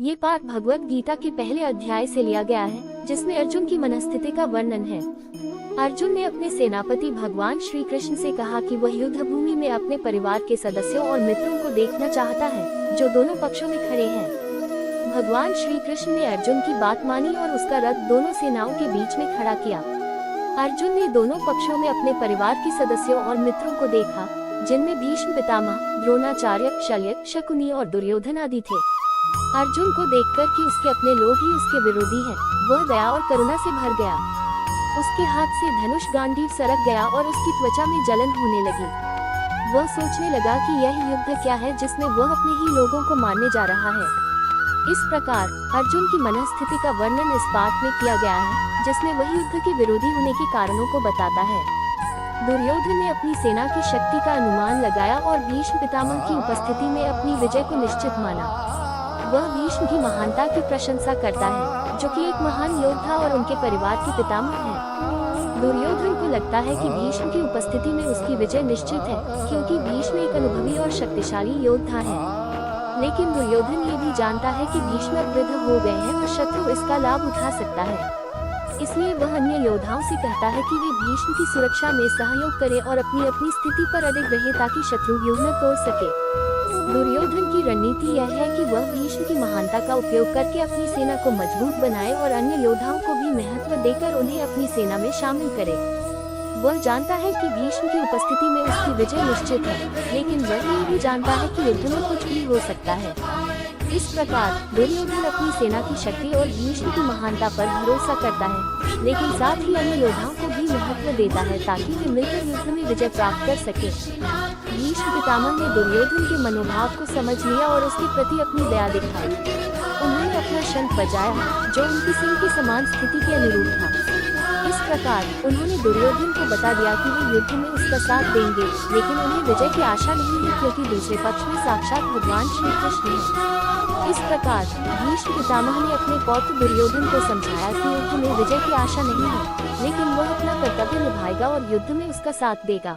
ये पाठ भगवत गीता के पहले अध्याय से लिया गया है, जिसमें अर्जुन की मनस्थिति का वर्णन है। अर्जुन ने अपने सेनापति भगवान श्री कृष्ण से कहा कि वह युद्ध भूमि में अपने परिवार के सदस्यों और मित्रों को देखना चाहता है, जो दोनों पक्षों में खड़े हैं। भगवान श्री कृष्ण ने अर्जुन की बात मानी और उसका रथ दोनों सेनाओं के बीच में खड़ा किया। अर्जुन ने दोनों पक्षों में अपने परिवार के सदस्यों और मित्रों को देखा, जिनमें भीष्म पितामह, द्रोणाचार्य, शल्य, शकुनी और दुर्योधन आदि थे। अर्जुन को देखकर कि उसके अपने लोग ही उसके विरोधी हैं, वह दया और करुणा से भर गया। उसके हाथ से धनुष गांडीव सरक गया और उसकी त्वचा में जलन होने लगी। वह सोचने लगा कि यह युद्ध क्या है जिसमें वह अपने ही लोगों को मारने जा रहा है। इस प्रकार अर्जुन की मनस्थिति का वर्णन इस पाठ में किया गया है, जिसमें वह युद्ध के विरोधी होने के कारणों को बताता है। दुर्योधन ने अपनी सेना की शक्ति का अनुमान लगाया और भीष्म पितामह की उपस्थिति में अपनी विजय को निश्चित माना। वह भीष्म की महानता की प्रशंसा करता है, जो कि एक महान योद्धा और उनके परिवार के पितामह हैं। दुर्योधन को लगता है कि भीष्म की उपस्थिति में उसकी विजय निश्चित है, क्योंकि भीष्म एक अनुभवी और शक्तिशाली योद्धा है। लेकिन दुर्योधन ये भी जानता है कि भीष्म वृद्ध हो गए हैं और शत्रु इसका लाभ उठा सकता है। इसलिए वह अन्य योद्धाओं से कहता है कि वे भीष्म की सुरक्षा में सहयोग करें और अपनी अपनी स्थिति पर अड़े रहे ताकि शत्रु व्यूह न तोड़ सके। दुर्योधन की रणनीति यह है कि वह भीष्म की महानता का उपयोग करके अपनी सेना को मजबूत बनाए और अन्य योद्धाओं को भी महत्व देकर उन्हें अपनी सेना में शामिल करे। वह जानता है कि भीष्म की उपस्थिति में उसकी विजय निश्चित है, लेकिन वह ये भी जानता है कि युद्ध में कुछ भी हो सकता है। इस प्रकार दुर्योधन अपनी सेना की शक्ति और भीष्म की महानता पर भरोसा करता है, लेकिन साथ ही अन्य योद्धाओं को भी महत्व देता है ताकि वे मिलकर युद्ध में विजय प्राप्त कर सके। भीष्म पितामह ने दुर्योधन के मनोभाव को समझ लिया और उसके प्रति अपनी दया दिखाई। उन्होंने अपना शंख बजाया, जो उनकी सिंह की समान स्थिति के अनुरूप था। इस प्रकार उन्होंने दुर्योधन को बता दिया कि वे युद्ध में उसका साथ देंगे, लेकिन उन्हें विजय की आशा नहीं है, क्योंकि दूसरे पक्ष में साक्षात भगवान श्री कृष्ण हैं। इस प्रकार भीष्म पितामह ने अपने पौत्र दुर्योधन को समझाया कि युद्ध में विजय की आशा नहीं है, लेकिन वह अपना कर्तव्य निभाएगा और युद्ध में उसका साथ देगा।